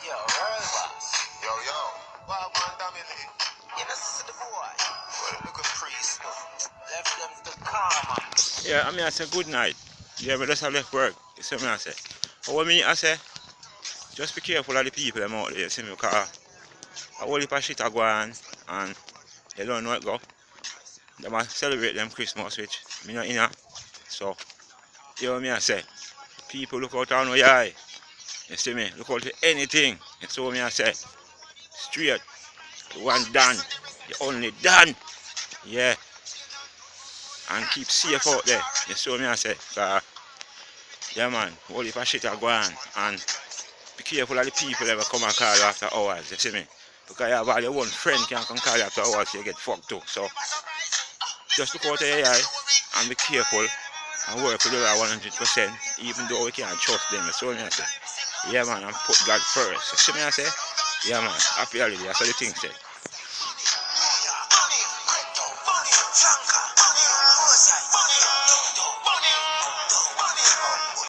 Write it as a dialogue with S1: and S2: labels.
S1: Yo, Earl Boss. Yo. Well, man, damn it. You know, this is the boy. Well, look at priest. Left them to karma.
S2: Yeah, I mean, I say good night. Yeah, but just have left work. You see me, I say. But what me, I say, just be careful of the people them out there, you see me, because a whole heap of shit are going and you don't know it go. They might celebrate them Christmas, which me not in here. So, you know what me, I say. People look out on your eye. You see me, look out for anything. You see what me, I say. Straight. The one done. The only done. Yeah. And keep safe out there. You see what me, I say. Yeah, man, whole heap of shit are going and be careful of the people ever come and call you after hours, you see me? Because you have all your own friend can come call you after hours, so you get fucked too. So just look out of your eye and be careful and work with the 100%, even though we can't trust them. You see what I say? Yeah, man, and put God first. You see me, I say? Yeah, man, happy holiday, that's what the thing say.